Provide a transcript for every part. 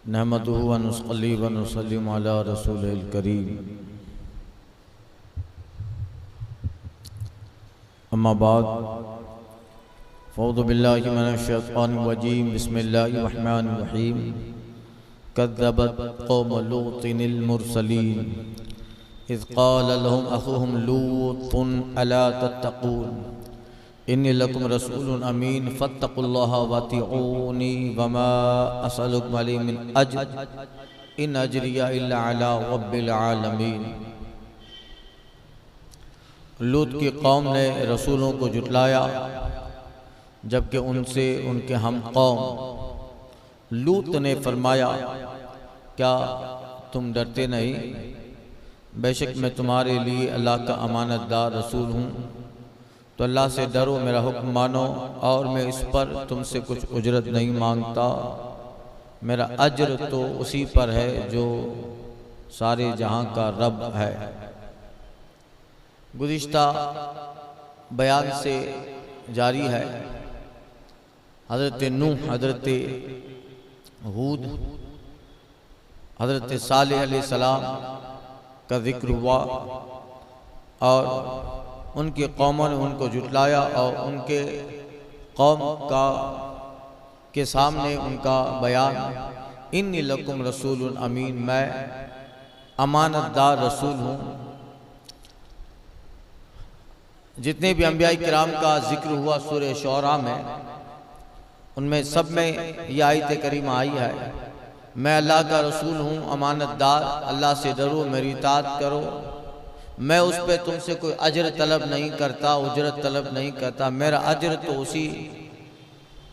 नहमदुहु व नुसल्ली व नुसल्लिमु अला रसूलिल करीम। अम्मा बाद फ़अऊज़ु बिल्लाहि मिनश शैतानिर रजीम। बिस्मिल्लाहिर रहमानिर रहीम। कज़्ज़बत क़ौमु लूतिनिल मुरसलीन इज़ क़ाल लहुम अख़ूहुम लूतुन अला तत्तक़ून इन्नी लकुम रसूलुन अमीन फत्तक़ुल्लाह वअतीऊनी वमा असअलुकुम अलैहि मिन अज्र इन अज्रिया इल्ला अला रब्बिल आलमीन। लूत की कौम ने रसूलों को जुटलाया जबकि उनसे उनके हम कौम। लूत ने फरमाया, क्या तुम डरते नहीं? बेशक मैं तुम्हारे लिए अल्लाह का अमानतदार रसूल हूँ, तो अल्लाह से डरो, मेरा हुक्म मानो और मैं इस पर तुमसे कुछ उजरत नहीं मांगता। मेरा अज्र तो उसी पर है जो सारे जहां का रब है। गुज़िश्ता बयान से जारी है। हज़रत नूह, हज़रत हूद, हज़रत सालेह अलैहिस्सलाम का जिक्र हुआ और उनकी कौमों ने उनको जुटलाया और उनके कौम का के सामने उनका बयान, इन्नी लकुम रसूलुन अमीन, मैं अमानतदार रसूल हूँ। जितने भी अंबिया किराम का जिक्र हुआ सूरह शौरा में, उनमें सब में यह आयत करीमा आई है, मैं अल्लाह का रसूल हूँ, अमानतदार, अल्लाह से डरो, मेरी इताअत करो। मैं उस पर तुमसे कोई अजर तलब नहीं करता, उजरत तलब नहीं करता। मेरा अजर तो उसी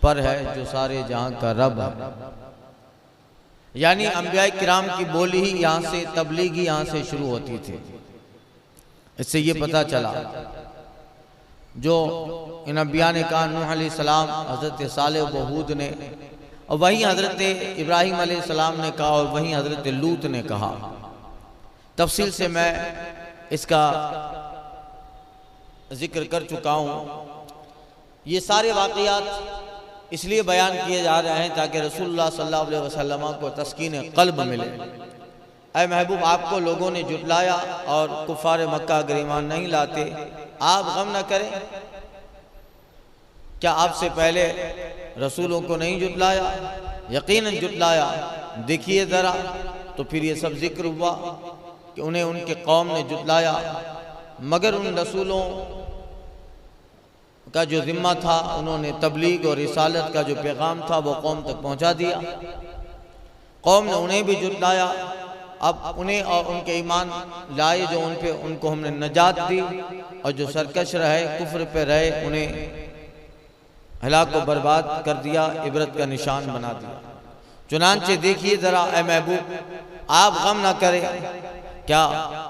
पर है जो सारे जहां का रब है। यानी अंबिया किराम की बोली ही यहाँ से, तबलीग ही यहाँ से शुरू होती थी। इससे ये पता चला जो इन अंबिया ने कहा, नूह अलैहिस्सलाम, हज़रत सालेह व हूद ने, और वहीं हज़रत इब्राहीम अलैहिस्सलाम ने कहा और वहीं हज़रत लूत ने कहा। तफसील से मैं इसका जिक्र कर चुका हूँ। ये सारे वाक़यात इसलिए बयान किए जा रहे हैं ताकि रसूलुल्लाह सल्लल्लाहु अलैहि वसल्लम को तस्कीन क़ल्ब मिले। ऐ महबूब, आपको लोगों ने जुटलाया और कुफ़ार मक्का अगर ईमान नहीं लाते, आप गम न करें। क्या आपसे पहले रसूलों को नहीं जुटलाया? यकीनन जुटलाया। देखिए ज़रा, तो फिर ये सब जिक्र हुआ कि उन्हें उनके कौम ने जुटलाया, मगर उन रसूलों का जो ज़िम्मा था, उन्होंने तबलीग और रिसालत का जो पैगाम था वो कौम तक पहुंचा दिया। कौम ने उन्हें भी जुटलाया। अब उन्हें और उनके ईमान लाए जो उन पे, उनको हमने नजात दी, और जो सरकश रहे, कुफ्र पे रहे, उन्हें हलाक व बर्बाद कर दिया, इबरत का निशान बना दिया। चुनांचे देखिए ज़रा, ए महबूब, आप गम ना करें। क्या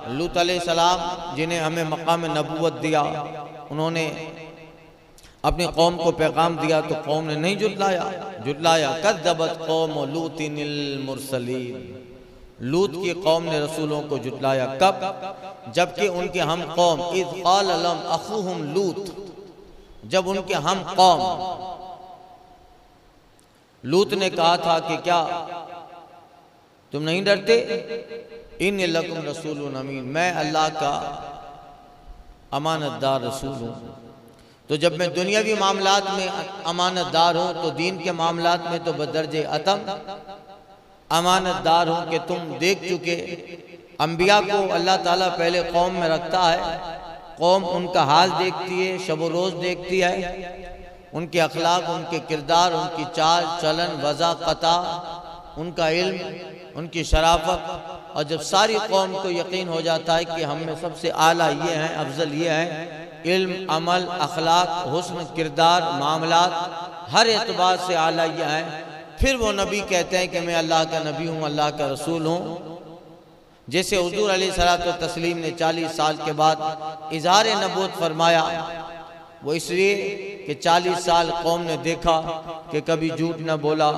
लूत अलैहिस्सलाम, जिन्हें हमें मकाम नबूवत दिया, उन्होंने अपनी कौम को पैगाम दिया तो कौम ने नहीं जुटलाया। कज़्ज़बत क़ौमु लूतिनिल मुरसलीन, लूत की कौम ने रसूलों को जुटलाया। कब? जबकि उनके हम कौम, इज़ क़ाल लहुम अख़ूहुम लूत, जब उनके हम कौम लूत ने कहा था कि क्या तुम नहीं डरते? इन्नी लकुम रसूलुन अमीन, मैं अल्लाह का अमानतदार रसूल हूँ। तो जब मैं दुनियावी मामलात में अमानतदार हूँ, तो दीन के मामलात में तो बदर्जे अतम अमानतदार हूँ कि तुम देख चुके अंबिया को अल्लाह ताला पहले कौम में रखता है। कौम उनका हाल देखती है, शब व रोज़ देखती है, उनके अखलाक, उनके किरदार, उनकी चाल चलन, वज़ा क़ता, उनका इल्म, उनकी शराफत। और जब सारी कौम को यकीन हो जाता है कि हम में सबसे आला ये हैं, अफजल ये हैं, इल्म, अमल, अखलाक, हुस्न, किरदार, मामलात, हर एतबार से आला ये हैं, फिर वो नबी कहते हैं कि मैं अल्लाह का नबी हूँ, अल्लाह का रसूल हूँ। जैसे हुज़ूर अलैहिस्सलातु तस्लीम ने 40 साल के बाद इज़हार नबूवत फरमाया, वो इसलिए कि 40 साल कौम ने देखा कि कभी झूठ न बोला,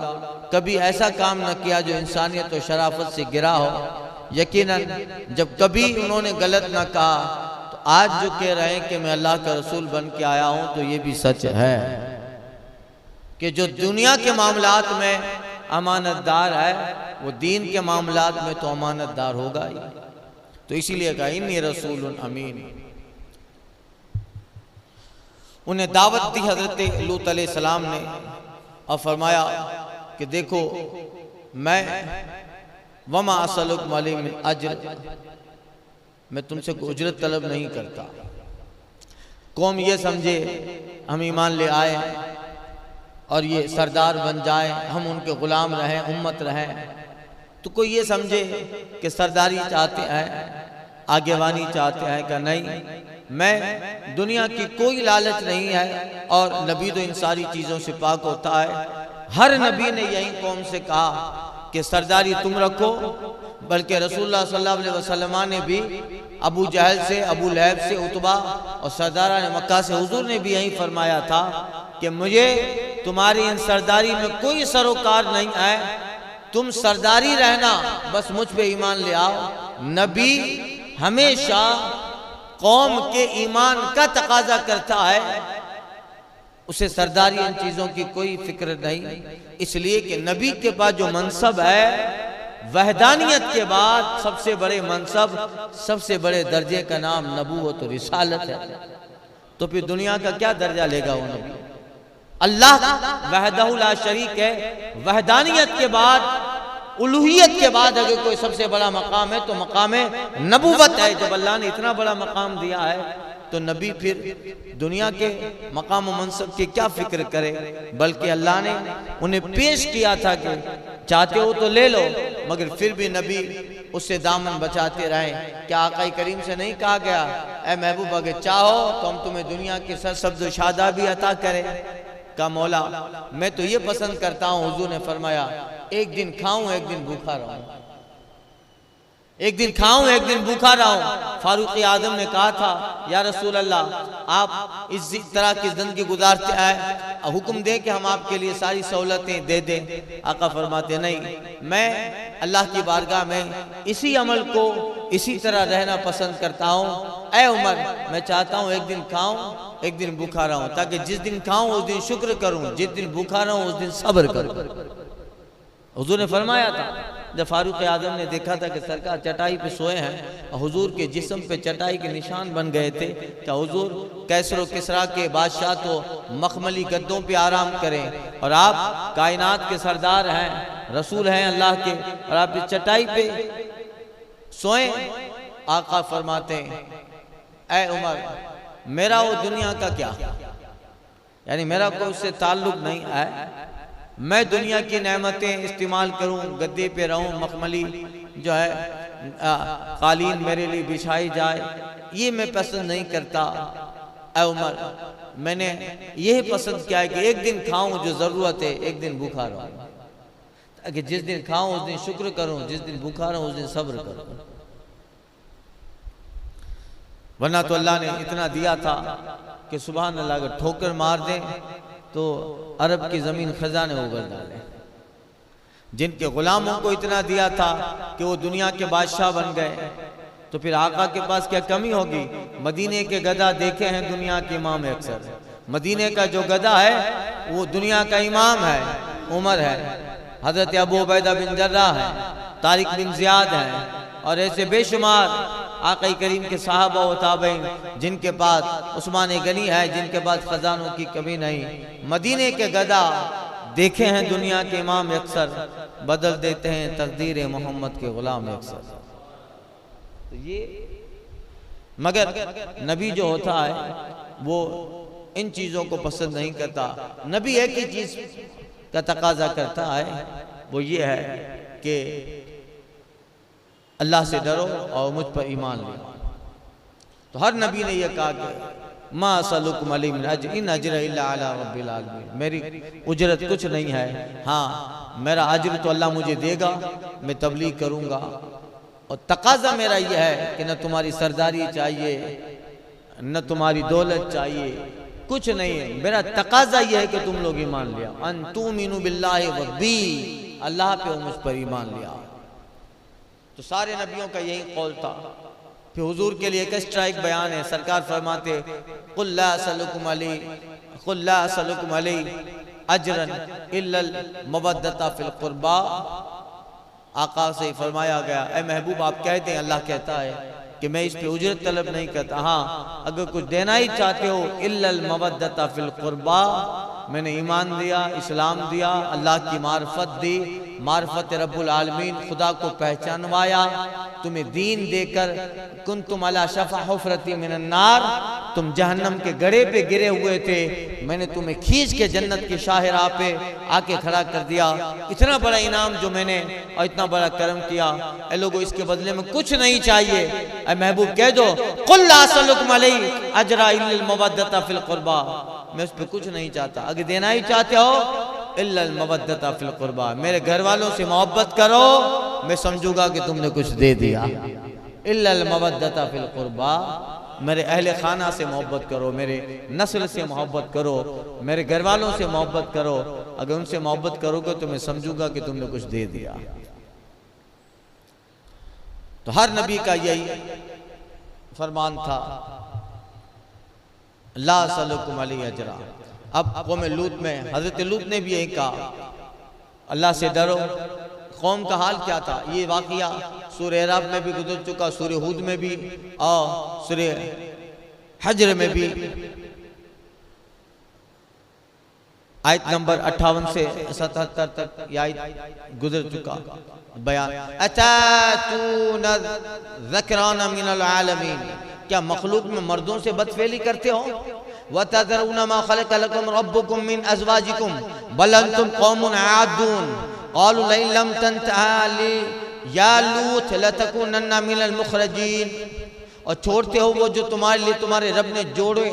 कभी ऐसा काम न किया जो इंसानियत और शराफत से गिरा हो। यकीनन जब कभी उन्होंने गलत न कहा, तो आज जो कह रहे हैं कि मैं अल्लाह का रसूल बन के आया हूँ, तो ये भी सच है कि जो दुनिया के मामलात में अमानतदार है, वो दीन के मामलात में तो अमानतदार होगा ही। तो इसीलिए कहा इन्नी रसूलुन अमीन। उन्हें दावत दी हजरत लूत अलैहिस्सलाम ने और फरमाया कि देखो मैं वमा असलुकुम अलैहि मिन अज्र, मैं तुमसे कोई उजरत तलब नहीं करता। कौम ये समझे हम ईमान ले आए और ये सरदार बन जाए, हम उनके गुलाम रहें, उम्मत रहें, तो कोई ये समझे कि सरदारी चाहते हैं, आगेवानी चाहते हैं कि नहीं, मैं दुनिया की कोई लालच नहीं है और नबी तो इन सारी चीज़ों से पाक होता है। हर नबी ने यही कौम से कहा कि सरदारी तुम रखो, बल्कि रसूलुल्लाह सल्लल्लाहु अलैहि वसल्लम ने भी अबू जहल से, अबू लहब से, उतबा और सरदारान मक्का से हुजूर ने भी यही फरमाया था कि मुझे तुम्हारी इन सरदारी में कोई सरोकार नहीं है, तुम सरदारी रहना, बस मुझ पे ईमान ले आओ। नबी हमेशा कौम के ईमान का तकाजा करता है, उसे सरदारी इन चीज़ों की कोई फिक्र नहीं, इसलिए कि नबी के पास जो मनसब है, वहदानियत के बाद सबसे बड़े मनसब, सबसे बड़े दर्जे का नाम नबूवत और रिसालत है। तो फिर दुनिया का क्या दर्जा लेगा वो नबी? अल्लाह वहदहु ला शरीक है, वहदानियत के बाद, उलूहियत के बाद अगर कोई सबसे बड़ा मकाम है तो मकाम नबूवत है। जब अल्लाह ने इतना बड़ा मकाम दिया है तो नबी फिर दुनिया के मकाम व मनसब की क्या फिक्र करे, बल्कि अल्लाह ने उन्हें पेश किया था कि चाहते हो तो ले लो, मगर फिर भी नबी उससे दामन बचाते रहे। क्या आका करीम से नहीं कहा गया, ऐ महबूब अगर चाहो तो हम तुम्हें दुनिया की सरसब्ज़ शादा भी अता करें? का मौला मैं तो ये पसंद करता हूँ, हुजूर ने फरमाया, एक दिन खाऊं एक दिन भूखा रहूं, एक दिन खाऊं एक दिन भूखा रहूं। फारूक आजम ने कहा था, या रसूल अल्लाह, आप इस तरह की जिंदगी गुजारते हैं, हुक्म दे कि हम आपके लिए सारी सहूलतें दे दें। आका फरमाते नहीं, मैं अल्लाह की बारगाह में इसी अमल को इसी तरह रहना पसंद करता हूँ। ऐ उमर, मैं चाहता हूँ एक दिन खाऊं एक दिन भूखा रहूं, ताकि जिस दिन खाऊं उस दिन शुक्र करूं, जिस दिन भूखा रहूं उस दिन सब्र करूं। हुजूर ने फरमाया था, जब फारूक आजम ने देखा था कि सरकार चटाई पे सोए हैं और हुजूर के जिस्म पे चटाई के निशान बन गए थे, क्या हुजूर कैसर किसरा के बादशाह तो मखमली गद्दों पे आराम करें और आप कायनात के सरदार हैं, रसूल हैं अल्लाह के, और आप इस चटाई पे सोएं? आका फरमाते हैं, ऐ उमर, मेरा वो दुनिया का क्या, यानी मेरा कोई उससे ताल्लुक नहीं है, मैं दुनिया की नेमतें इस्तेमाल करूं, गद्दे पे रहूं, मखमली जो है कालीन मेरे लिए बिछाई जाए, ये मैं पसंद नहीं करता। ऐ उमर, मैंने यही पसंद किया है कि एक दिन खाऊं जो ज़रूरत है, एक दिन भूखा रहूं, ताकि जिस दिन खाऊं उस दिन शुक्र करूं, जिस दिन भूखा रहूं उस दिन सब्र करूं। वरना तो अल्लाह ने इतना दिया था कि सुभान अल्लाह, अगर ठोकर मार दें तो अरब की ज़मीन खजाने उगल डाले। जिनके गुलामों को इतना दिया था कि वो दुनिया के बादशाह बन गए, तो फिर आका के पास क्या कमी होगी? मदीने के गधा देखे हैं दुनिया के इमाम अक्सर, मदीने का जो गधा है वो दुनिया का इमाम है, उमर है, हजरत अबू उबैदा बिन जर्राह है, तारिक बिन ज़ियाद है, और ऐसे बेशुमार आका करीम के साहबा व ताबईन जिनके पास उस्मान गनी है, जिनके पास खजानों की कमी नहीं। मदीने के गदा देखे हैं दुनिया के इमाम अक्सर, बदल देते हैं तकदीर मोहम्मद के गुलाम अक्सर। तो ये मगर नबी जो होता है वो इन चीज़ों को पसंद नहीं करता। नबी एक ही चीज़ का तकाजा करता है, वो ये है कि अल्लाह से डरो और मुझ पर ईमान लो। तो हर नबी ने यह कहा कि मा असलुकुम अलैहि मिन अज्र इन अज्र इल्ला अला रब्बिल आलमीन, मेरी उजरत कुछ नहीं है, हाँ मेरा अज्र तो अल्लाह मुझे देगा, मैं तबलीग करूँगा। और तकाजा मेरा यह है कि न तुम्हारी सरदारी चाहिए, न तुम्हारी दौलत चाहिए, कुछ नहीं है, मेरा तकाजा यह है कि तुम लोग ईमान लिया, अन तुमिनु बिल्लाहि व बी, अल्लाह पे मुझ पर ईमान लिया। तो सारे नबियों का यही कौल था। फिर हुजूर के लिए एक एक्स्ट्रा एक बयान है, सरकार फरमाते कुल ला असलुकुम अलैहि अजरन इल्लल मवद्दता फिल कुर्बा। आका से फरमाया गया, ए महबूब आप कहते हैं, अल्लाह कहता है कि मैं इस पे उजरत तलब नहीं करता, हाँ अगर कुछ देना ही चाहते हो इल्लल मवद्दता फिल कुर्बा, मैंने ईमान दिया, इस्लाम दिया, अल्लाह की मार्फत दी, मार्फत रब्बुल आलमीन, खुदा को पहचानवाया, तुम्हें दीन देकर, कुंतुम अला शफा हुफरती मिनन नार, तुम जहन्नम के गड़े पे गिरे हुए थे, मैंने तुम्हें खींच के जन्नत की शाहराह पे आके खड़ा कर दिया। इतना बड़ा इनाम जो मैंने और इतना बड़ा करम किया, ए लोगों इसके बदले में कुछ नहीं चाहिए। ए महबूब कह दो, कुल ला असलुकुम अलैहि अजरा इल्लल मवद्दता फिल कुर्बा, मैं उस पर कुछ नहीं चाहता। अगर देना ही चाहते हो इल्लल मवद्दता फिल कुर्बा, मेरे घर वालों से मोहब्बत करो, मैं समझूंगा कि तुमने कुछ दे दिया। इल्लल मवद्दता फिल कुर्बा, मेरे अहले खाना से मोहब्बत करो, मेरे नस्ल से मोहब्बत करो, मेरे घर वालों से मोहब्बत करो, अगर उनसे मोहब्बत करोगे तो मैं समझूंगा कि तुमने कुछ दे दिया। तो हर नबी का यही फरमान था, ला असलुकुम अलैहि अजरा। अब कौम लूत में हजरत लूत ने भी यही कहा, अल्लाह से डरो। कौम का हाल क्या था, ये वाकया सूरह अराफ में भी गुजर चुका, सूरह हूद में भी और सूरह हज्र में भी आयत नंबर 58 से 77 तक यह आयत गुजर चुका बयान। अतातूना ज़कराना मिनल आलमीन, क्या मखलूक में मर्दों से बदफेली करते हो? वतज़रूना मा खलक़ लकुम रब्बुकुम मिन अज़वाजिकुम बल अंतुम कौमुन आदून क़ालू लइन लम तंतहि या लूत लतकुनन्ना मिनल मुखरजीन। और छोड़ते हो वो जो तुम्हारे लिए तुम्हारे रब ने जोड़े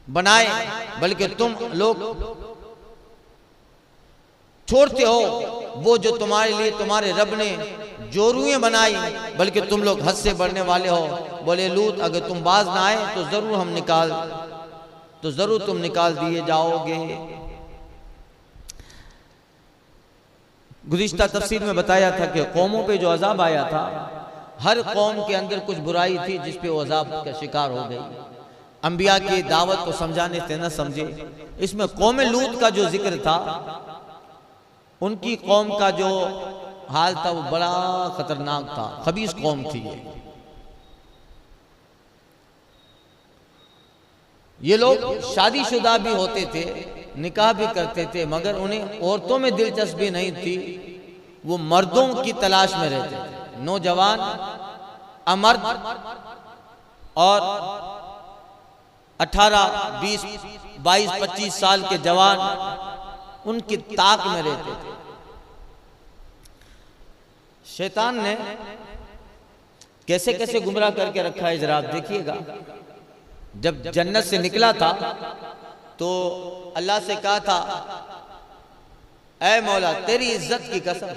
बनाए, बल्कि तुम लोग छोड़ते हो वो जो तुम्हारे लिए तुम्हारे रब ने जोरुएं बनाई, बल्कि तुम लोग हद से बढ़ने वाले हो। बोले लूत, अगर तुम बाज ना आए तो जरूर तुम निकाल दिए जाओगे। गुज़िश्ता तफसीर में बताया था कि कौमों पे जो अजाब आया था, हर कौम के अंदर कुछ बुराई थी जिस पे वो अजाब का शिकार हो गई। अंबिया की दावत को समझाने से न समझे। इसमें कौम लूत का जो जिक्र था, उनकी कौम का जो हाल था वो बड़ा खतरनाक था, खबीस कौम थी ये लोग शादीशुदा भी होते थे, निकाह भी करते थे, मगर उन्हें औरतों में दिलचस्पी नहीं थी, वो मर्दों की तलाश में रहते थे। नौजवान अमर्द और 18, 20, 22, 25 साल के जवान उनकी ताक में रहते थे। शैतान ने कैसे कैसे गुमराह करके रखा है जरा आप देखिएगा। जब जन्नत से निकला था तो अल्लाह से कहा था, ऐ मौला तेरी इज्जत की कसम,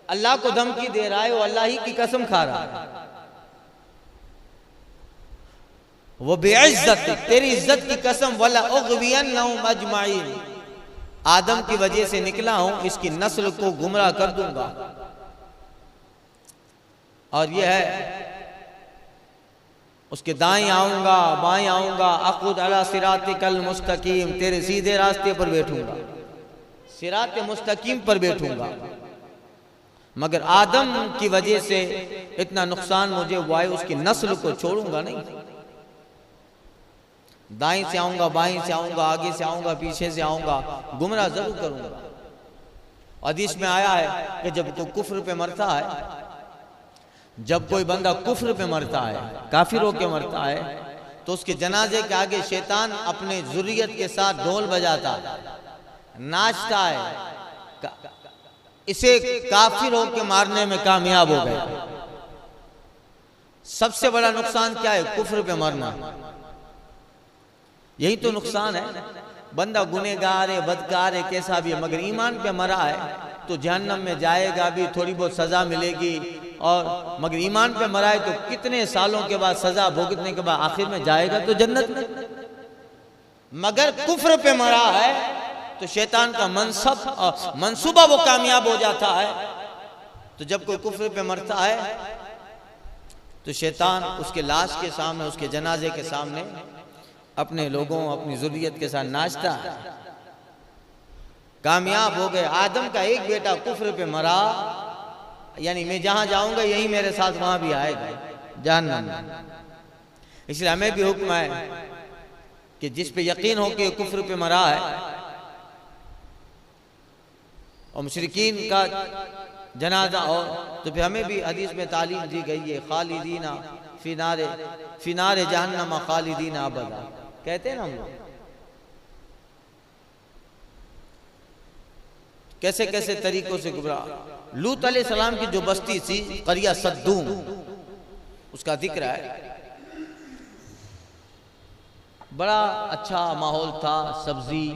अल्लाह को धमकी दे रहा है, वो अल्लाह ही की कसम खा रहा है, वो बेइज्जत, तेरी इज्जत की कसम, वला उग़वियन्नहुम अजमाइन, आदम की वजह से निकला हूं, इसकी नस्ल को गुमराह कर दूंगा। और यह है उसके दाएं आऊंगा बाएं आऊंगा, अक़ुद अला सिरातिकल मुस्तकीम, तेरे सीधे रास्ते पर बैठूंगा, सिरात मुस्तकीम पर बैठूंगा। मगर आदम की वजह से इतना नुकसान मुझे हुआ है, उसकी नस्ल को छोड़ूंगा नहीं। दाएं से आऊंगा बाएं से आऊंगा, आगे से आऊंगा पीछे से आऊंगा, गुमराह जरूर करूंगा। हदीस में आया है कि जब कोई कुफ्र पे मरता है, जब कोई बंदा कुफ्र पे मरता है, काफिर होके मरता है, तो उसके जनाजे के आगे शैतान अपने जुर्रियत के साथ ढोल बजाता है, नाचता है, इसे काफिर होके मारने में कामयाब हो गए। सबसे बड़ा नुकसान क्या है? कुफ्र पे मरना। यही तो नुकसान है। बंदा गुनहगार है, बदकार है, कैसा भी है, मगर ईमान पे मरा है तो जहन्नम में जाएगा भी, थोड़ी बहुत सजा मिलेगी, और मगर ईमान पे मरा है तो कितने सालों के बाद सजा भुगतने के बाद आखिर में जाएगा तो जन्नत में। मगर कुफ्र पे मरा है तो शैतान का मंसूबा वो कामयाब हो जाता है। तो जब कोई कुफ्र पे मरता है तो शैतान उसके लाश के सामने, उसके जनाजे के सामने अपने लोगों, अपनी ज़ुर्रियत के साथ नाचता है। कामयाब हो गए। आदम का एक बेटा कुफ्र पे मरा, यानी मैं जहां जाऊंगा यही मेरे साथ वहां भी आएगा, जहन्नम। इसलिए हमें भी हुक्म है कि जिस पे यकीन हो कि कुफ्र पे मरा है और मुशरिकीन का जनाजा हो, तो फिर हमें भी हदीस में तालीम दी गई है, खालिदीना फिनारे जहन्नम खालिदीना अबदा, कहते हैं ना हम लोग। कैसे कैसे तरीकों से गुजरा। लूत अलैहिस्सलाम की जो बस्ती थी करिया सद्दूम, उसका जिक्र है। बड़ा अच्छा माहौल था, सब्जी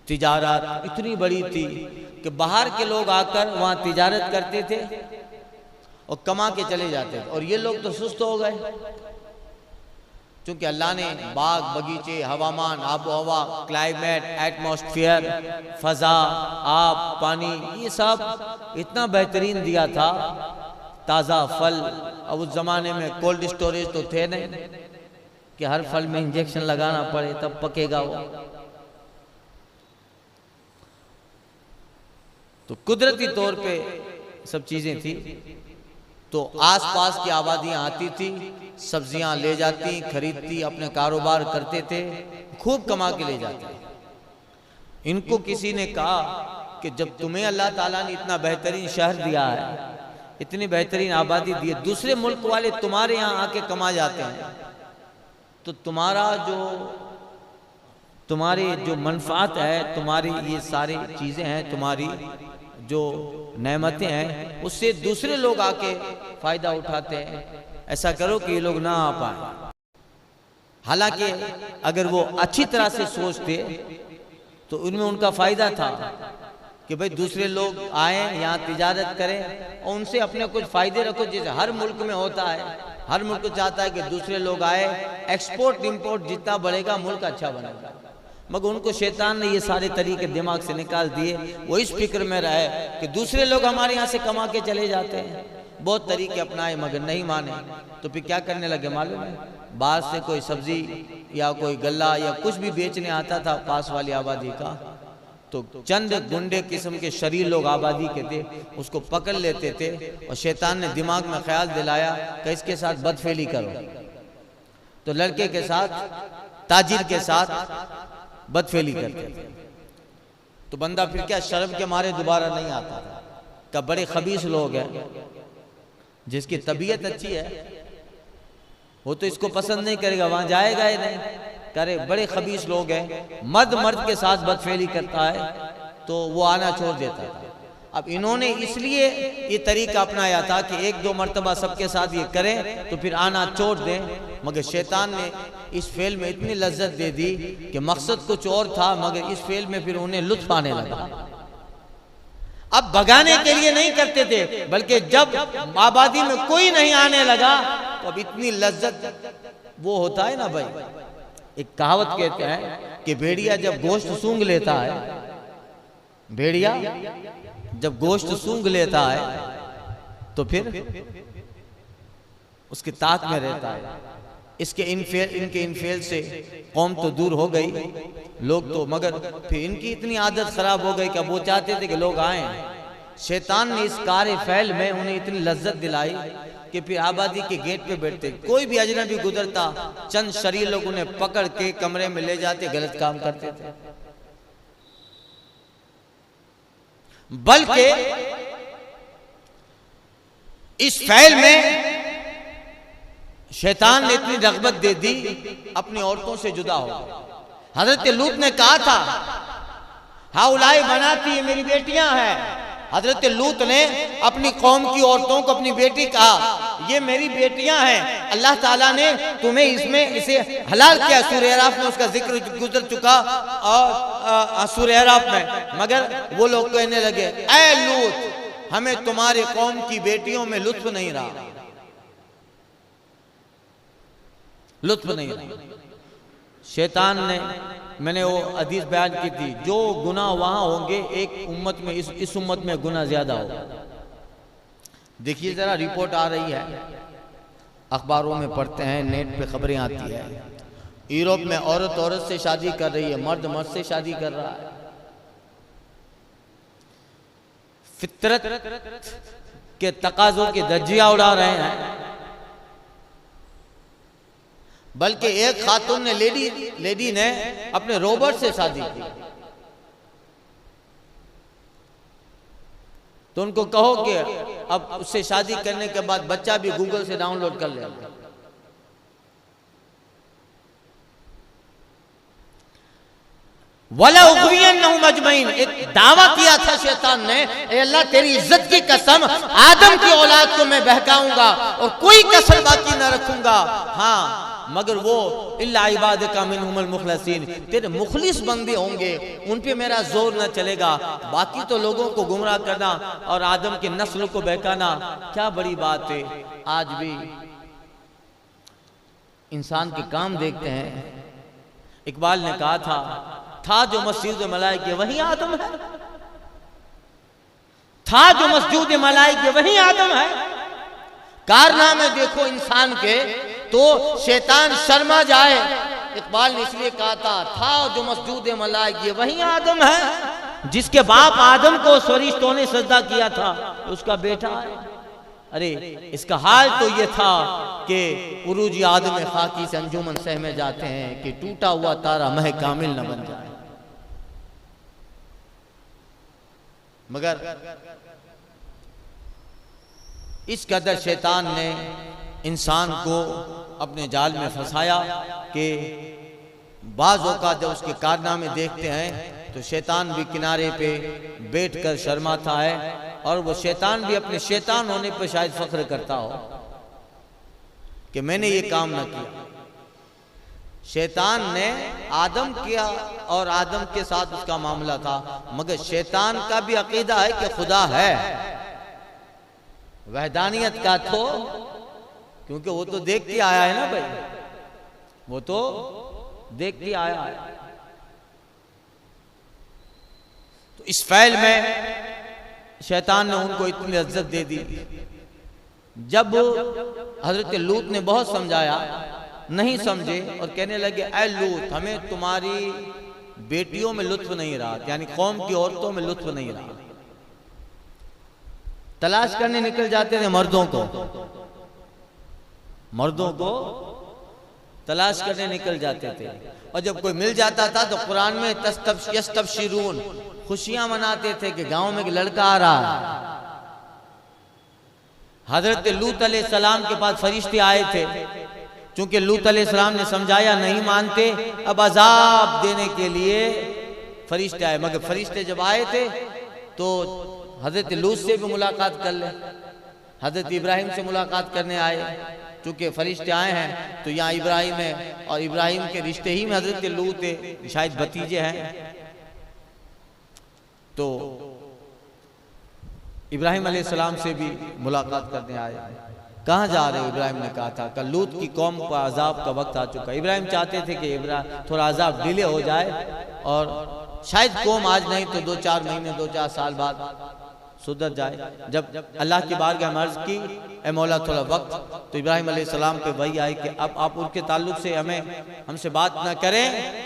तिजारत इतनी बड़ी थी कि बाहर के लोग आकर वहां तिजारत करते थे और कमा के चले जाते थे। और ये लोग तो सुस्त हो गए, क्योंकि अल्लाह ने बाग बगीचे, हवामान, आबो हवा, क्लाइमेट, एटमॉस्फेयर, फजा, आब, पानी, ये सब इतना बेहतरीन दिया था। ताज़ा फल, अब उस ज़माने में कोल्ड स्टोरेज तो थे नहीं कि हर फल में इंजेक्शन लगाना पड़े तब पकेगा वो। तो कुदरती तौर पे सब चीज़ें थी। तो आसपास की आबादियां आती थी, सब्जियां ले जाती, खरीदती, अपने कारोबार करते थे, खूब कमा के ले जाते। इनको किसी ने कहा कि जब तुम्हें अल्लाह ताला ने इतना बेहतरीन शहर दिया है, इतनी बेहतरीन आबादी दी है, दूसरे मुल्क वाले तुम्हारे यहाँ आके कमा जाते हैं, तो तुम्हारी जो मनफात है, तुम्हारी ये सारी चीज़ें हैं, तुम्हारी जो नेमतें हैं, उससे दूसरे लोग आके फ़ायदा उठाते हैं। ऐसा करो कि ये लोग ना आ पाए। हालांकि अगर वो अच्छी तरह से सोचते तो उनमें उनका फ़ायदा था कि भाई दूसरे लोग आए यहाँ तिजारत करें और उनसे अपने कुछ फ़ायदे रखो, जैसे हर मुल्क में होता है। हर मुल्क चाहता है कि दूसरे लोग आए, एक्सपोर्ट इम्पोर्ट जितना बढ़ेगा मुल्क अच्छा बनेगा। मगर उनको शैतान ने ये सारे तरीके दिमाग से निकाल दिए। वो इस फिक्र में रहे कि दूसरे लोग हमारे यहाँ से कमा के चले जाते हैं। बहुत तरीके अपनाए मगर नहीं माने, तो फिर क्या करने लगे मालूम है? बाहर से कोई सब्जी या कोई गल्ला या कुछ भी बेचने आता था पास वाली आबादी का, तो चंद गुंडे किस्म के शरीर लोग आबादी के थे, उसको पकड़ लेते थे और शैतान ने दिमाग में ख्याल दिलाया कि इसके साथ बदफेली करो। तो लड़के के साथ, ताजिर के साथ बदफेली करते थे। तो बंदा फिर क्या शर्म के मारे दोबारा नहीं आता था। का बड़े खबीस लोग हैं, जिसकी तबीयत अच्छी है वो तो इसको पसंद नहीं करेगा, वहां जाएगा ही नहीं। करे बड़े खबीस लोग हैं, मर्द के साथ बदफेली करता है, तो वो आना छोड़ देता था। अब इन्होंने इसलिए ये तरीका अपनाया था कि एक दो मर्तबा सबके साथ ये करें तो फिर आना छोड़ दें। मगर शैतान ने इस फेल में इतनी लज्जत दे दी कि मकसद कुछ और था, मगर इस फेल में फिर उन्हें लुत्फ आने लगा। अब भगाने के लिए नहीं करते थे, बल्कि जब आबादी में कोई नहीं आने लगा तो अब इतनी लज्जत, वो होता है ना भाई, एक कहावत कहते हैं कि भेड़िया जब गोश्त सूंघ लेता है, भेड़िया जब गोश्त सूंघ लेता है तो फिर उसके ताक में रहता है। इनके इनफेल से कौम तो दूर हो गई, लोग तो, मगर फिर इनकी इतनी आदत खराब हो गई कि वो चाहते थे कि लोग आए। शैतान ने इस कार फैल में उन्हें इतनी लज्जत दिलाई कि फिर आबादी के गेट पे बैठते, कोई भी अजनबी गुजरता, चंद शरीर लोग उन्हें पकड़ के कमरे में ले जाते, गलत काम करते थे। बल्कि इस फैल में शैतान ने इतनी रग़बत दे दी, अपनी औरतों से जुदा हो। हजरत लूत ने कहा था, हाउलाई बनाती है, मेरी बेटियां हैं। हजरत लूत ने अपनी कौम की औरतों को अपनी बेटी कहा, ये मेरी बेटियां हैं, अल्लाह ताला ने तुम्हें इसमें इसे हलाल किया। सूरह अराफ में उसका जिक्र गुजर चुका और सूरह अराफ में। मगर वो लोग कहने लगे, ऐ लूत, हमें तुम्हारे कौम की बेटियों में लुत्फ नहीं रहा, लुत्फ नहीं रहा। शैतान ने, मैंने वो हदीस बयान की थी, जो गुनाह वहां होंगे एक उम्मत में, इस उम्मत में गुनाह ज्यादा होगा। देखिए जरा, रिपोर्ट आ रही है, अखबारों में पढ़ते हैं, नेट पे खबरें आती है, यूरोप में औरत औरत से शादी कर रही है, मर्द मर्द से शादी कर रहा है। फितरत के तकाजों के धज्जियां उड़ा रहे हैं। बल्कि एक खातून ने लेडी ने अपने रोबोट से शादी की, तो उनको कहो कि अब उससे शादी करने के बाद बच्चा भी गूगल से डाउनलोड कर ले। वला उगवियन्नहुम अजमईन, एक दावा किया था शैतान ने, ए अल्लाह तेरी इज्जत की कसम, आदम की औलाद को मैं बहकाऊंगा और कोई कसर बाकी न रखूंगा, हाँ मगर वो इल्ला इबादका मिनहुमुल मुखलसीन, तेरे मुखलिस बंदे होंगे उन पे मेरा जोर न चलेगा, बाकी तो लोगों को गुमराह करना और आदम की नस्ल को बहकाना क्या बड़ी बात है। आज भी इंसान के काम देखते हैं। इकबाल ने कहा था जो मस्जिद मलाइके वही आदम है, था जो मस्जिद मलाइके वही आदम है। कारनामे देखो इंसान के तो शैतान शर्मा जाए। इकबाल ने इसलिए कहा था जो मस्जिद मलाइके वही आदम है, जिसके बाप आदम को फरिश्तों ने सजदा किया था उसका बेटा है। अरे इसका हाल तो ये था कि उरूज आदम खाकी से अंजुमन सहमे जाते हैं कि टूटा हुआ तारा मह कामिल न बन जाए। मगर इस कदर शैतान ने इंसान को अपने जाल में फंसाया कि बाज़ औक़ात जब उसके कारनामे देखते हैं तो शैतान भी किनारे पे बैठकर शर्माता है, और वो शैतान भी अपने शैतान होने पर शायद फख्र करता हो कि मैंने ये काम न किया। शैतान ने आदम किया और आदम के साथ उसका मामला था, मगर शैतान का भी अकीदा है कि खुदा है, वहदानियत का तो, क्योंकि वो तो देख के आया है ना भाई, वो तो देख के आया है। तो इस फैल में शैतान ने उनको इतनी इज्जत दे दी। जब हजरत लूत ने बहुत समझाया, नहीं समझे और कहने लगे ऐ लूत, हमें तुम्हारी बेटियों में लुत्फ नहीं रहा, यानी कौम की औरतों में लुत्फ नहीं रहा। तलाश करने निकल जाते थे मर्दों को तलाश करने निकल जाते थे, और जब कोई मिल जाता था तो कुरान में यस्तबशिरून, खुशियां मनाते थे कि गांव में एक लड़का आ रहा है। हजरत लूत अलैहिस्सलाम के पास फरिश्ते आए थे, क्योंकि लूत अलैहिस्सलाम ने समझाया नहीं मानते, अब अजाब देने के लिए फरिश्ते आए। मगर फरिश्ते जब आए थे तो हजरत लूत से भी मुलाकात कर ले, हजरत इब्राहिम से मुलाकात करने आए, क्योंकि फरिश्ते आए हैं तो यहाँ इब्राहिम है और इब्राहिम के रिश्ते ही में हजरत लूत है, शायद भतीजे हैं। तो इब्राहिम अलैहिस्सलाम से भी मुलाकात करने आए। कहाँ जा रहे हो? इब्राहिम ने कहा था कल लूत की कौम का अजाब का वक्त आ चुका। इब्राहिम चाहते थे कि थोड़ा अजाब डिले हो जाए और शायद कौम आज नहीं तो 2-4 महीने 2-4 साल बाद सुधर जाए। जब अल्लाह की बारगाह में अर्ज की ए मौला थोड़ा वक्त, तो इब्राहिम अलैहिस्सलाम पे वही आई कि अब आप उनके ताल्लुक से हमसे बात ना करें,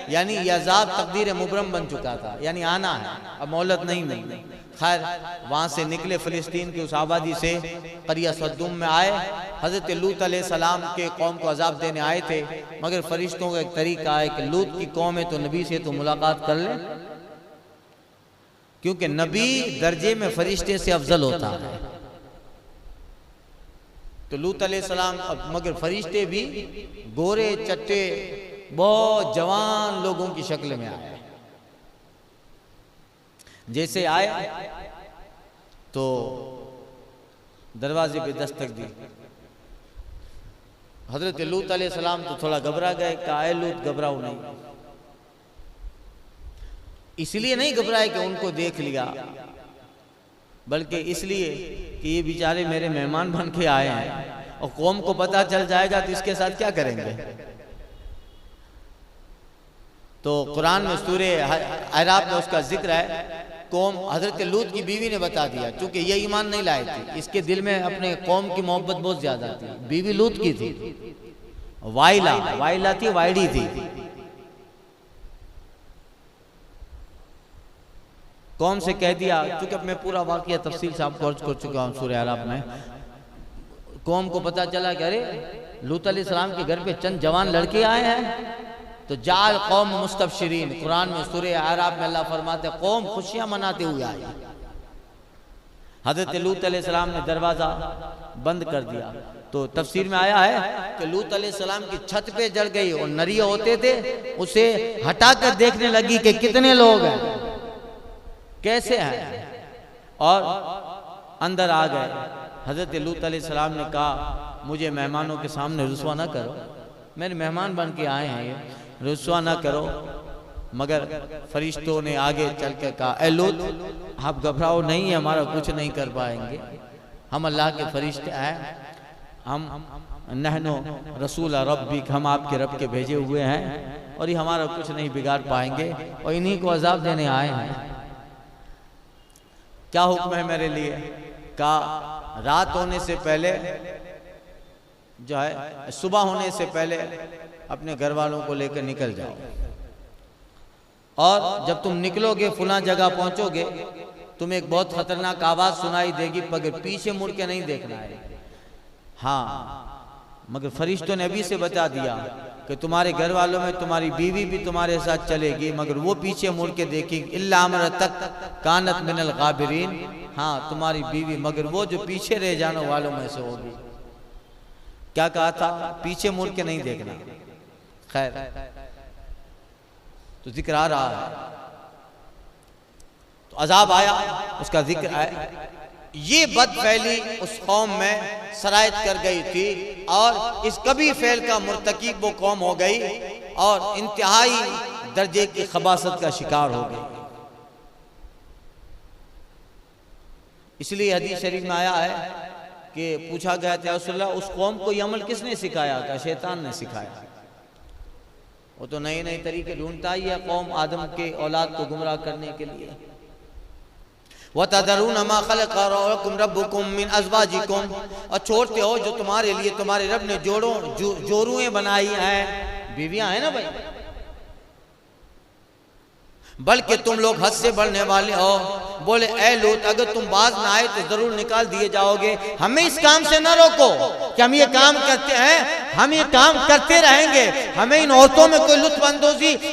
यानी ये अजाब तकदीर मुबरम बन चुका था, यानी आना है, अब मोहलत नहीं मिलनी। खैर वहाँ से निकले, फिलिस्तीन की उस आबादी से करिया सद्दुम में आए। हजरत लूत अलैहिस्सलाम के कौम को अजाब देने आए थे, मगर फरिश्तों का एक तरीका है कि लूत की कौम है तो नबी से तो मुलाकात कर ले, क्योंकि नबी दर्जे में फरिश्ते से अफजल होता है। तो लूत अलैहिस्सलाम, मगर फरिश्ते भी गोरे चट्टे बहुत जवान लोगों की शक्ल में आए। जैसे आए तो दरवाजे पे दस्तक दी। हजरत लूत अलैहिस्सलाम तो थोड़ा घबरा गए, कहा ऐ लूत घबराओ नहीं। इसलिए नहीं घबराए कि उनको देख लिया, बल्कि इसलिए कि ये बेचारे मेरे मेहमान बन के आए हैं और कौम को पता चल जाएगा तो इसके साथ क्या करेंगे। तो कुरान में सूरे अराफ में उसका जिक्र है। कौम हजरत लूत की बीवी ने बता दिया, क्योंकि ये ईमान नहीं लाए थे, इसके दिल में अपने कौम की मोहब्बत बहुत ज्यादा थी, बीवी लूत की थी। वाइला, वाइला थी, वाइडी थी। कौम से कह दिया, क्योंकि अब मैं पूरा वाकया तफसील से आपको अर्ज कर चुका हूँ सूरह अराफ में। कौम को पता चला कि अरे लूत अलैहिस्सलाम के घर पे चंद जवान लड़के आए हैं, तो जाल कौम मुस्तबशिरीन, कुरान में सूरह अराफ में अल्लाह फरमाते कौम खुशियां मनाते हुए आई। हजरत लूत अलैहिस्सलाम ने दरवाजा बंद कर दिया, तो तफसीर में आया है कि लूत अलैहिस्सलाम की छत पे जल गई और नरिये होते थे, उसे हटाकर देखने लगी कि कितने लोग हैं, कैसे हैं, और अंदर आ गए। हजरत लूत अलैहिस्सलाम ने कहा मुझे मेहमानों के सामने रुसवा ना करो, मेरे मेहमान बन के आए हैं, ये रुसवा ना करो। मगर फरिश्तों ने आगे चल के कहा ए लूत आप घबराओ नहीं, हमारा कुछ नहीं कर पाएंगे, हम अल्लाह के फरिश्ते हैं, हम नहनो रसूल रब्बिक, हम आपके रब के भेजे हुए हैं और ये हमारा कुछ नहीं बिगाड़ पाएंगे और इन्हीं को अजाब देने आए हैं। क्या हुक्म है मेरे लिए? कहा रात होने से पहले जो है, सुबह होने से पहले अपने घर वालों को लेकर निकल जाओ, और जब तुम निकलोगे फुला जगह पहुंचोगे, तुम्हें एक बहुत खतरनाक आवाज सुनाई देगी, मगर पीछे मुड़ के नहीं देखना है। हाँ, मगर फरिश्तों ने अभी से बता दिया कि तुम्हारे घर वालों में तुम्हारी बीवी भी तुम्हारे साथ चलेगी, मगर वो पीछे मुड़ के देखेगी, इल्ला अमरतक कानत मिनल गाबिरीन, हाँ तुम्हारी बीवी, मगर वो जो पीछे रह जाने वालों में से होगी। क्या कहा था? पीछे मुड़ के नहीं देखना। खैर, तो जिक्र आ रहा है, तो अजाब आया, उसका जिक्र है। ये बदफैली उस कौम में सरायत कर गई थी और इस कभी फेल का मुर्तकिब वो कौम हो गई और इंतहाई दर्जे की खबासत का शिकार हो गई। इसलिए हदीस शरीफ में आया है कि पूछा गया था रसूलल्लाह उस कौम को ये अमल किसने सिखाया? का शैतान ने सिखाया। वो तो नए नए तरीके ढूंढता ही है कौम आदम के औलाद को गुमराह करने के लिए। वतदरून मा खलक़ रब्बुकुम मिन अज़वाजिकुम, और छोड़ते हो जो तुम्हारे लिए तुम्हारे रब ने जोरुएं बनाई हैं, बीवियां हैं ना भाई, बल्कि तुम लोग हद से बढ़ने वाले हो। बोले ए लूत अगर तुम बाज ना आए तो जरूर निकाल दिए जाओगे, हमें इस काम से न रोको कि हम ये काम करते हैं, हम ये काम करते रहेंगे, हमें इन औरतों में कोई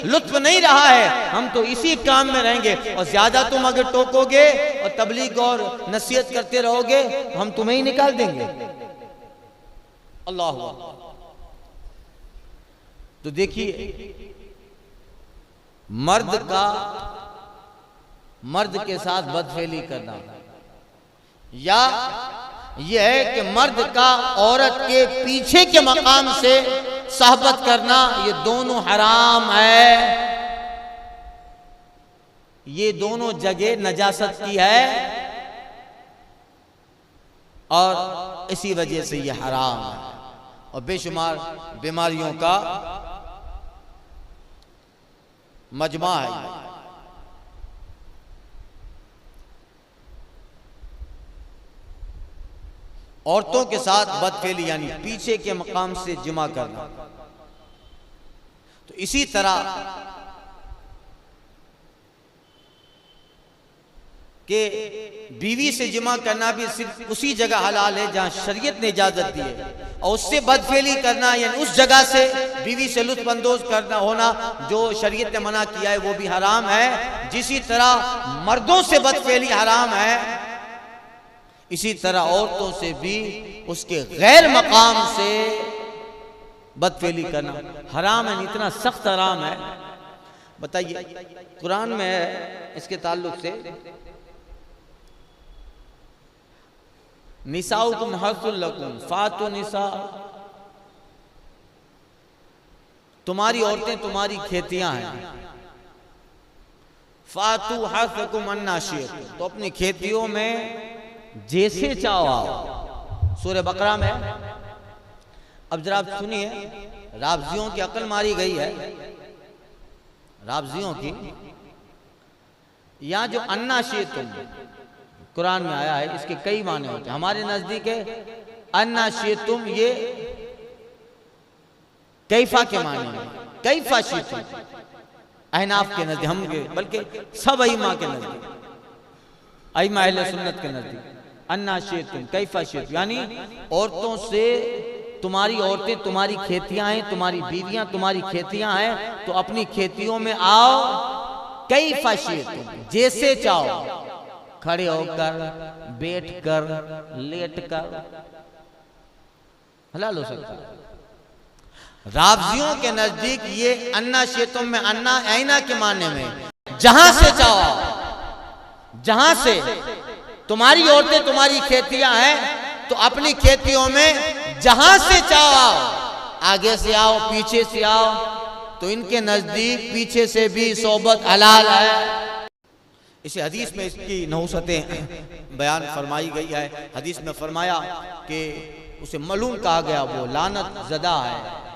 लुत्फ नहीं रहा है, हम तो इसी काम में रहेंगे। और ज्यादा तुम अगर टोकोगे और तबलीग और नसीहत करते रहोगे तो हम तुम्हें ही निकाल देंगे। अल्लाह। तो देखिए मर्द के साथ बदफेली करना, या यह है कि मर्द का औरत के पीछे के मकाम से सहबत करना, ये दोनों हराम है, ये दोनों जगह नजासत की है और इसी वजह से ये हराम है और बेशुमार बीमारियों का मजमा है। औरतों के साथ बदफेली यानी पीछे के मकाम से जिमा करना। तो इसी तरह कि बीवी से जिमा करना भी सिर्फ उसी जगह हलाल है जहां शरीयत ने इजाजत दी है, और उससे बदफेली करना यानी उस जगह से बीवी से लुत्फअंदोज करना होना जो शरीयत ने मना किया है वो भी हराम है। जिसी तरह मर्दों से बदफेली हराम है, इसी तरह औरतों से भी उसके गैर मकाम से बदफेली करना हराम है, इतना सख्त हराम है। बताइए कुरान में है इसके ताल्लुक से, निसाउकुम हर्सुल लकुम फातु निसा, तुम्हारी औरतें तुम्हारी खेतियां हैं, फातु हर्सकुम अन्ना शिअतुम, तो अपनी खेतियों में जैसे चाहो आओ। सूरह बकरा में अब जरा आप सुनिए, राबजियों की अकल मारी गई है, राबजियों की। यहां जो अन्ना शिअतुम कुरान में आया है इसके कई माने होते हैं। हमारे नजदीक है अन्ना शिअतुम ये कैफा के माने में, कैफा शीतुम, अहनाफ के नजदीक, हम बल्कि सब अइमा के नजदीक, अइमा अहले सुन्नत के नजदीक, अन्ना शीतुम कैफा शीतुम, यानी औरतों से, तुम्हारी औरतें तुम्हारी खेतियां हैं, तुम्हारी बीवियां तुम्हारी खेतियां हैं, तो अपनी खेतियों में आओ, कैफा शीतुम, जैसे चाहो, खड़े होकर, बैठकर, लेटकर, हलाल हो सकता है। रावजियों के नजदीक ये अन्ना शेतुम में, अन्ना ऐना के माने में, जहां से चाहो, जहां से तुम्हारी औरतें तुम्हारी खेतियां हैं, तो अपनी खेतियों में जहां से चाहो आओ, आगे से आओ, पीछे से आओ, तो इनके नजदीक पीछे से भी सोबत हलाल है। इसी हदीस में इसकी नहुसतें बयान फरमाई गई है। हदीस में फरमाया कि उसे मलून कहा गया, वो लानत ज़दा है,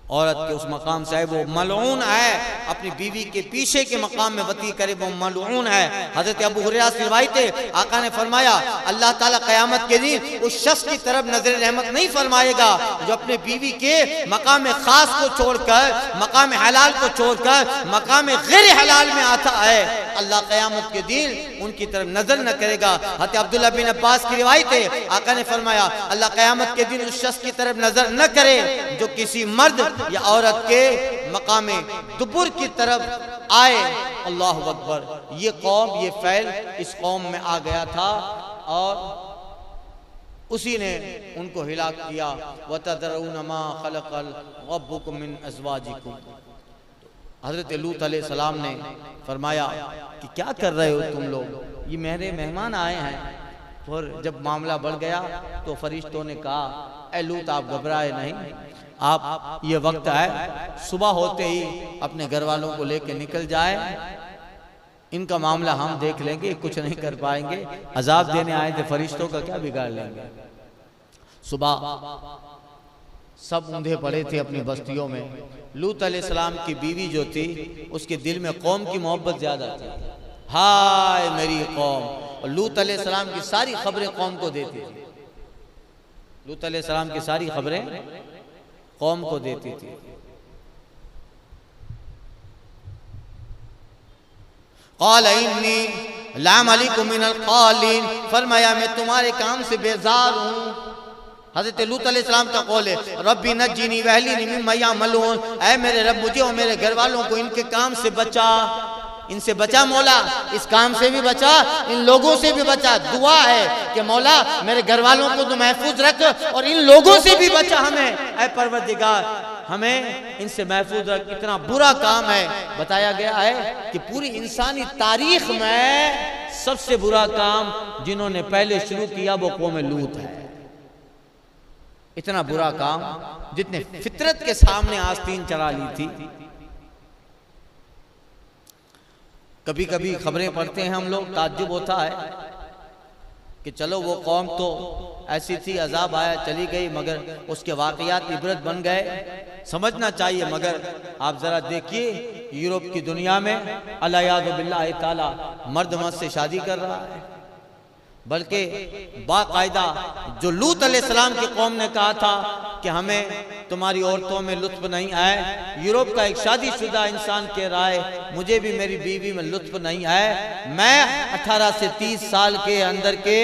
औरत के उस मकाम से है, वो मलऊन है, अपनी बीवी के पीछे के मकाम में वती करे वो मलऊन है। हजरत अबू हुरैरा से रिवायत है, आका ने फरमाया अल्लाह ताला क़यामत के दिन उस शख्स की तरफ नजर रहमत नहीं फरमाएगा जो अपने बीवी के मकाम खास को छोड़कर, मकाम हलाल को छोड़कर मकाम गैर हलाल में आता है। अल्लाह क़यामत के दिन उनकी तरफ नजर न करेगा। हज़रत अब्दुल्लाह बिन अब्बास की रिवायत है, आका ने फरमाया अल्लाह क़यामत के दिन उस शख्स की तरफ नजर न करे जो किसी मर्द या औरत के मकामे दुबुर की तरफ आए। अल्लाह अकबर। ये कौम, ये फैल इस कौम में आ गया था और उसी ने उनको हिलाक किया। वतदरून मा खलक़ल रब्बुकुम मिन अज़वाजिकुम। हजरत लूत अलैहिस्सलाम ने फरमाया कि क्या कर रहे हो तुम लोग, ये मेरे मेहमान आए हैं। और जब मामला बढ़ गया तो फरिश्तों ने कहा, ए लूत आप घबराए नहीं, आप ये वक्त है, सुबह होते ही अपने घर वालों को लेकर निकल जाए, इनका मामला हम देख लेंगे, कुछ नहीं कर पाएंगे। अजाब देने आए थे, फरिश्तों का क्या बिगाड़ लेंगे। सुबह सब ऊंधे पड़े थे अपनी बस्तियों में। लूत अलैहिस्सलाम की बीवी जो थी उसके दिल में कौम की मोहब्बत ज्यादा थी। हाय मेरी कौम। और लूत अलैहिस्सलाम की सारी खबरें कौम को देती थी। लूत अलैहिस्सलाम की सारी खबरें कौम को देती थी। क़ाल इन्नी लामलिकुम मिनल क़ालिन, फरमाया मैं तुम्हारे काम से बेजार हूँ। हज़रत लूत अलैहिस्सलाम का कौल है, रब्बी नज्जिनी वअहलिनी मिम्मा यअमलून, ऐ मेरे रब मुझे और मेरे घर वालों को इनके काम से बचा, इनसे बचा मौला, इस काम से भी बचा, इन लोगों से भी बचा। दुआ है कि मौला मेरे घर वालों को तो महफूज रख और इन लोगों से भी बचा हमें, ऐ परवरदिगार हमें इनसे महफूज रख। इतना बुरा काम है। बताया गया है कि पूरी इंसानी तारीख में सबसे बुरा काम जिन्होंने पहले शुरू किया वो कौम लूत है। इतना बुरा काम जितने फितरत के सामने आस्तीन चढ़ा ली थी। कभी कभी खबरें पढ़ते हैं हम लोग, ताज्जुब होता है कि चलो वो कौम तो ऐसी थी, अजाब आया चली गई, मगर उसके वाकयात इबरत बन गए, समझना चाहिए। मगर आप जरा देखिए यूरोप की दुनिया में अल्लाह बिल्लाह ताला मर्द मर्द से शादी कर रहा है, बल्कि बाकायदा जो लूत अलैहिस्सलाम की कौम ने कहा था कि हमें तुम्हारी औरतों में लुत्फ नहीं आए, यूरोप का एक शादीशुदा इंसान कह रहा है मुझे भी मेरी बीवी में लुत्फ नहीं आए, मैं 18 से 30 साल के अंदर के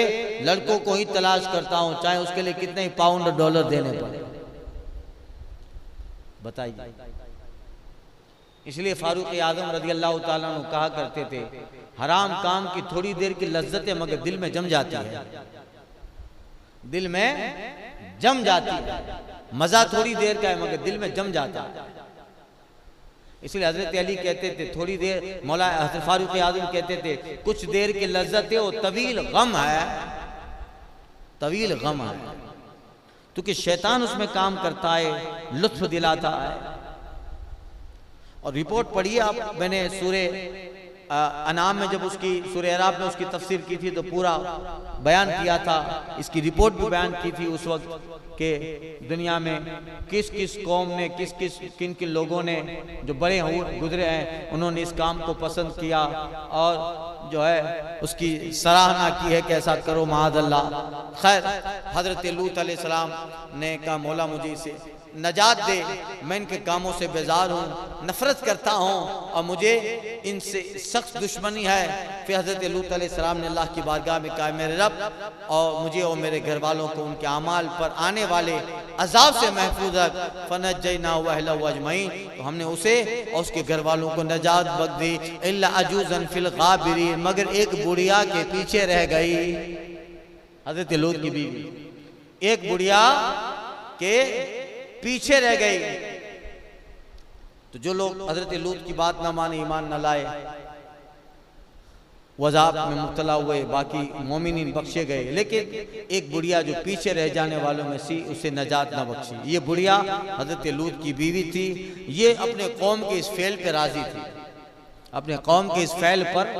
लड़कों को ही तलाश करता हूं, चाहे उसके लिए कितने पाउंड डॉलर देने पड़े। बताइए। इसलिए फारूक आजम रज़ी अल्लाह ताला अन्हु कहा करते थे, हराम काम की थोड़ी देर की लज्जतें मगर दिल में जम जाती है, दिल में जम जाती है। मजा थोड़ी देर का है मगर दिल में जम जाता है। इसलिए हजरत अली कहते थे थोड़ी देर, मौला हजरत फारूक आजम कहते थे कुछ देर की लज्जत है वो तवील गम है, तवील गम है, क्योंकि शैतान उसमें काम करता है, लुत्फ दिलाता है। और रिपोर्ट पढ़िए आप, मैंने सूरे अनाम में जब उसकी सूरे अराब में उसकी तफसीर की थी तो पूरा बयान किया था, इसकी रिपोर्ट भी बयान की थी उस वक्त के दुनिया में किस किस कौम ने, किस किस किन किन लोगों ने जो बड़े गुजरे हैं उन्होंने इस काम को पसंद किया और जो है उसकी सराहना की है कि ऐसा करो माअज़ल्लाह। खैर हजरत लूत अलैहिस्सलाम ने कहा मौला मुझे इसे नजात दे, मैं इनके कामों से बेजार हूँ, नफरत करता हूँ और मुझे इनसे सख्त दुश्मनी है। फिर हज़रत लूत अलैहिस्सलाम ने अल्लाह की बारगाह में कहा, मेरे रब, और मुझे और मेरे घर वालों को उनके अमाल पर आने वाले अजाब से महफूज रख। फनज्जयनाहु व अहलहु अजमईन, तो हमने उसे और उसके घर वालों को नजात बख्श दी। इल्ला अजूज़न फिल गाबिरीन, मगर एक बुढ़िया के पीछे रह गई। हज़रत लूत की बीवी एक बुढ़िया के पीछे रह गई। तो जो लोग हज़रत लूत की बात ना माने, ईमान न लाए, वज़ाब में मुब्तला हुए, बाकी मोमिनीन बख्शे गए, लेकिन एक बुढ़िया जो पीछे रह जाने वालों में सी, उसे नजात न बख्शी। ये बुढ़िया हज़रत लूत की बीवी थी। ये अपने कौम के इस फेल पे राजी थी, अपने कौम के इस फेल पर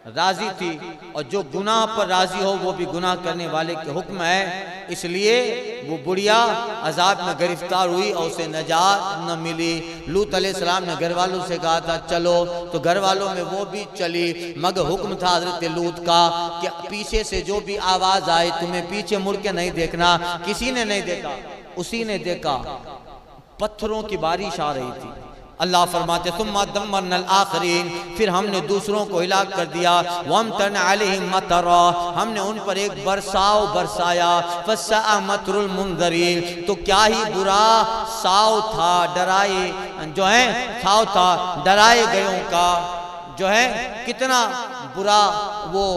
राजी थी, और जो गुनाह पर राजी हो वो भी गुनाह करने वाले के हुक्म है। इसलिए वो बुढ़िया अजाब में गिरफ्तार हुई और उसे नजात न मिली। लूत अलैहिस्सलाम ने घर वालों से कहा था चलो, तो घर वालों में वो भी चली, मगर हुक्म था हज़रत लूत का कि पीछे से जो भी आवाज आए तुम्हें पीछे मुड़ के नहीं देखना। किसी ने नहीं देखा, उसी ने देखा, पत्थरों की बारिश आ रही थी। अल्लाह फरमाते सुम्मा दम्मरनल आखरीन, फिर हमने दूसरों को हिलाक कर दिया। वमतरना अलैहिम मतरा, हमने उन पर एक बरसाव बरसाया। फस्सा मतरुल मुंज़रीन, तो क्या ही बुरा साव था, डराए जो है साव था डराए गयों का, जो है कितना बुरा वो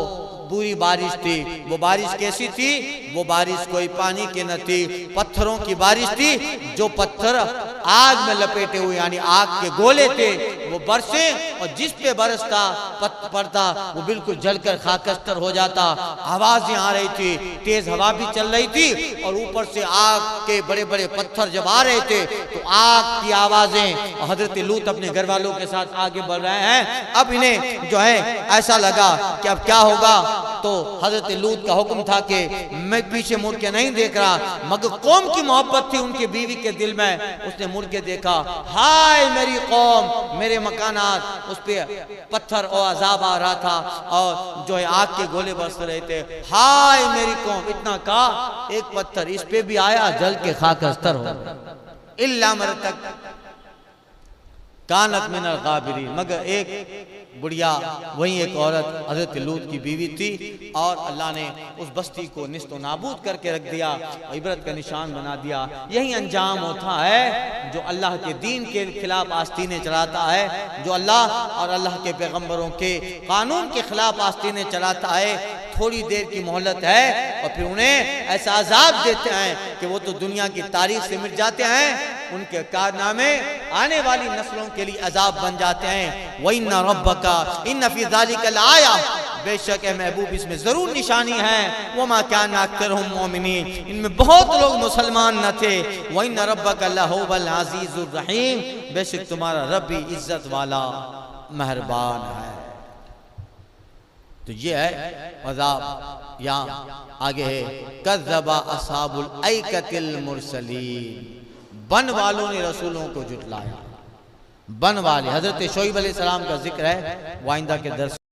बुरी बारिश थी। वो बारिश कैसी थी? वो बारिश कोई पानी की न थी, पत्थरों की बारिश थी, जो पत्थर आग में लपेटे हुए यानी आग के गोले थे, वो बरसे और जिस पे बरसता पड़ता वो बिल्कुल जलकर खाकस्तर हो जाता। आवाजें आ रही थी, तेज हवा भी चल रही थी, और ऊपर से आग के बड़े बड़े पत्थर जब आ रहे थे तो आग की आवाजें। और हजरत लूत अपने घर वालों के साथ आगे बढ़ रहे हैं। अब इन्हें जो है ऐसा लगा कि अब क्या होगा, तो हजरत लूत का हुक्म था कि मैं पीछे मुड़ के नहीं देख रहा, मगर कौम की मोहब्बत थी उनकी बीवी के दिल में। उसने मुड़ के देखा, हाय मेरी कौम, मेरे मकानात, उस पे पत्थर और अजाब आ रहा था और जो है आग के गोले बरस रहे थे। हाय मेरी कौम, इतना कहा एक पत्थर इस पे भी आया, जल के खाकस्तर हो। इल्ला मरतक कानत मिनल गाबिरीन, मगर एक बुढ़िया, वही एक औरत हजरत लूत की बीवी थी, और अल्लाह ने उस बस्ती को निस्तो नाबूद करके रख दिया, इबरत का निशान बना दिया। यही अंजाम होता है जो अल्लाह के दीन के खिलाफ आस्तीनें चलाता है, जो अल्लाह और अल्लाह के पैगम्बरों के कानून के खिलाफ आस्तीनें चलाता है। थोड़ी देर की मोहलत है और फिर उन्हें ऐसा अजाब देते हैं कि वो तो दुनिया की तारीख से मिट जाते हैं, उनके कारनामे आने वाली नस्लों के लिए अजाब बन जाते हैं। व इन्ना रब्बका इन्ना फी ज़ालिका लाया, बेशक है महबूब इसमें जरूर निशानी है। वमा काना अक्सरुहुम मोमिनीन, इनमें बहुत लोग मुसलमान न थे। व इन्ना रब्बका लहुवल अज़ीज़ुर रहीम, बेशक तुम्हारा रब भी इज्जत वाला मेहरबान है। तो ये है अज़ाब। यहाँ आगे है कज़्ज़बा अस्हाबुल ऐकतिल मुरसलीन, बन वालों ने रसूलों को जुटलाया। बन वाले हजरत शोएब अलैहिस्सलाम का जिक्र है, वाइंदा के दर्स